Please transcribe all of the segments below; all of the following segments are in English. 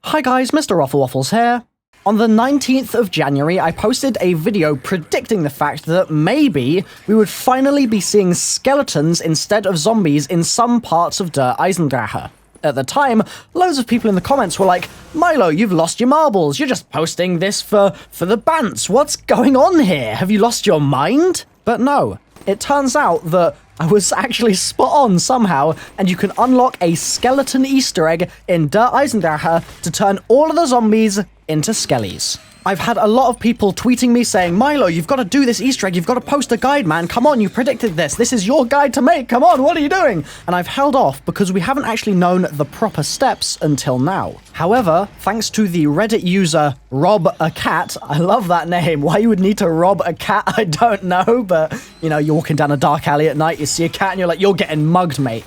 Hi guys, Mr. Waffles here. On the 19th of January, I posted a video predicting the fact that maybe we would finally be seeing skeletons instead of zombies in some parts of Der Eisendrache. At the time, loads of people in the comments were like, Milo, you've lost your marbles, you're just posting this for the bants, what's going on here? Have you lost your mind? But no, it turns out that I was actually spot on somehow, and you can unlock a skeleton Easter egg in Der Eisendrache to turn all of the zombies into skellies. I've had a lot of people tweeting me saying, Milo, you've got to do this Easter egg, you've got to post a guide, man, come on, you predicted this is your guide to make, come on, what are you doing? And I've held off because we haven't actually known the proper steps until now. However, thanks to the Reddit user Rob a Cat, I love that name, why you would need to rob a cat, I don't know, but, you know, you're walking down a dark alley at night, you see a cat and you're like, you're getting mugged, mate.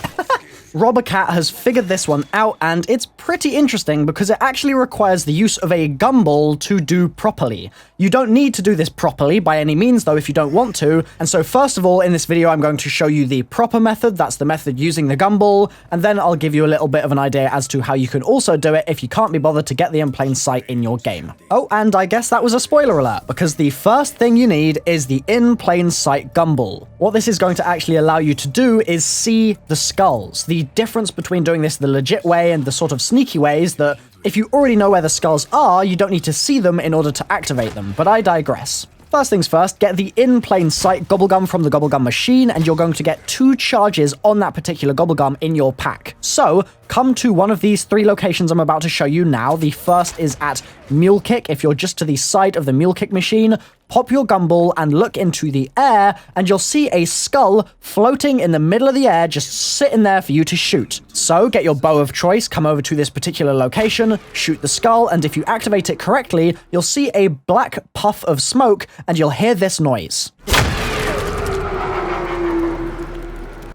Rob a Cat has figured this one out, and it's pretty interesting because it actually requires the use of a gumball to do properly. You don't need to do this properly by any means, though, if you don't want to, and so first of all, in this video, I'm going to show you the proper method, that's the method using the gumball, and then I'll give you a little bit of an idea as to how you can also do it if you can't be bothered to get the in plain sight in your game. Oh, and I guess that was a spoiler alert, because the first thing you need is the in plain sight gumball. What this is going to actually allow you to do is see the skulls. The difference between doing this the legit way and the sort of sneaky ways that if you already know where the skulls are, you don't need to see them in order to activate them, but I digress. First things first, get the in plain sight gobblegum from the gobblegum machine, and you're going to get 2 charges on that particular gobblegum in your pack. So, come to one of these 3 locations I'm about to show you now. The first is at Mule Kick. If you're just to the side of the Mule Kick machine, pop your gumball and look into the air, and you'll see a skull floating in the middle of the air, just sitting there for you to shoot. So, get your bow of choice, come over to this particular location, shoot the skull, and if you activate it correctly, you'll see a black puff of smoke, and you'll hear this noise.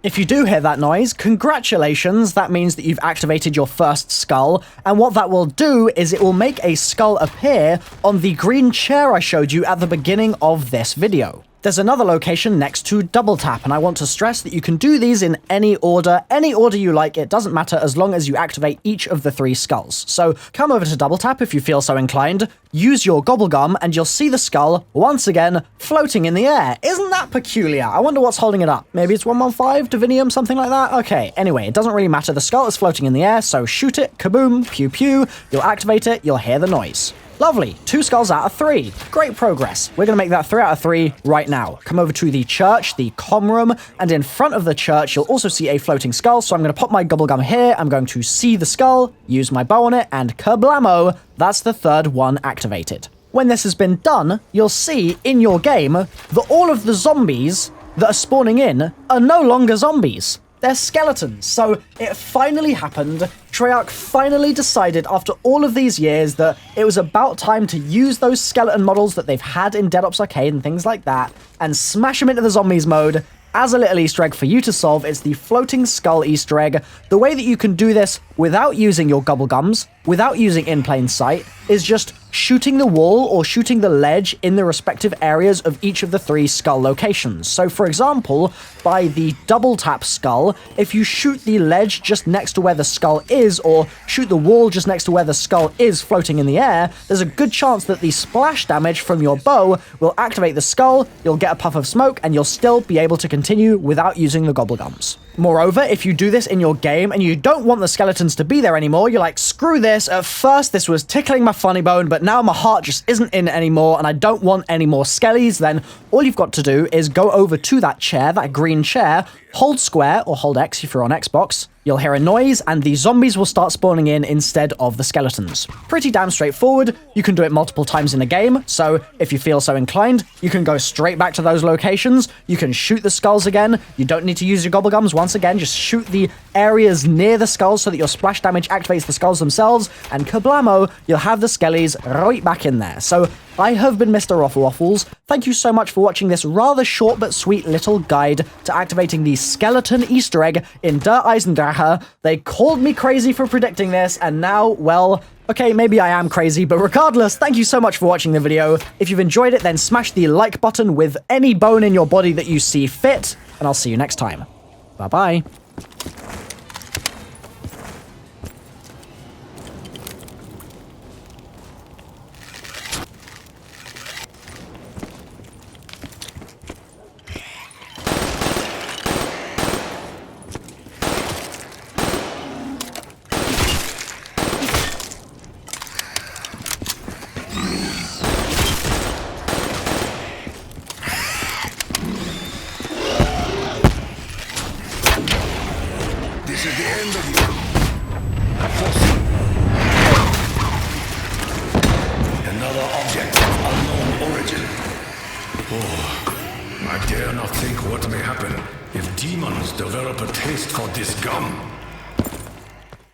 If you do hear that noise, congratulations, that means that you've activated your first skull, and what that will do is it will make a skull appear on the green chair I showed you at the beginning of this video. There's another location next to Double Tap, and I want to stress that you can do these in any order you like, it doesn't matter as long as you activate each of the 3 skulls. So come over to Double Tap if you feel so inclined, use your gobblegum, and you'll see the skull, once again, floating in the air. Isn't that peculiar? I wonder what's holding it up. Maybe it's 115, Divinium, something like that? Okay, anyway, it doesn't really matter. The skull is floating in the air, so shoot it, kaboom, pew pew, you'll activate it, you'll hear the noise. Lovely, 2 skulls out of 3. Great progress. We're going to make that 3 out of 3 right now. Come over to the church, the comm room, and in front of the church, you'll also see a floating skull. So I'm going to pop my gobblegum here. I'm going to see the skull, use my bow on it, and kablamo, that's the 3rd one activated. When this has been done, you'll see in your game that all of the zombies that are spawning in are no longer zombies. They're skeletons. So it finally happened. Treyarch finally decided after all of these years that it was about time to use those skeleton models that they've had in Dead Ops Arcade and things like that and smash them into the zombies mode as a little Easter egg for you to solve. It's the floating skull Easter egg. The way that you can do this without using your gobblegums, without using in plain sight, is just shooting the wall or shooting the ledge in the respective areas of each of the 3 skull locations. So for example, by the Double Tap skull, if you shoot the ledge just next to where the skull is, or shoot the wall just next to where the skull is floating in the air, there's a good chance that the splash damage from your bow will activate the skull, you'll get a puff of smoke, and you'll still be able to continue without using the gobblegums. Moreover, if you do this in your game and you don't want the skeletons to be there anymore, you're like, screw this, at first this was tickling my funny bone, but now my heart just isn't in it anymore and I don't want any more skellies, then all you've got to do is go over to that chair, that green chair, hold square or hold X if you're on Xbox, you'll hear a noise and the zombies will start spawning in instead of the skeletons. Pretty damn straightforward. You can do it multiple times in a game, so if you feel so inclined, you can go straight back to those locations, you can shoot the skulls again, you don't need to use your gobblegums once again, just shoot the areas near the skulls so that your splash damage activates the skulls themselves, and kablamo, you'll have the skellies right back in there. So I have been Mr. Waffles. Thank you so much for watching this rather short but sweet little guide to activating the skeleton Easter egg in Der Eisendrache. They called me crazy for predicting this, and now, well, okay, maybe I am crazy, but regardless, thank you so much for watching the video. If you've enjoyed it, then smash the like button with any bone in your body that you see fit, and I'll see you next time. Bye-bye. end of you. Forcing. Another object of unknown origin. Oh, I dare not think what may happen if demons develop a taste for this gum.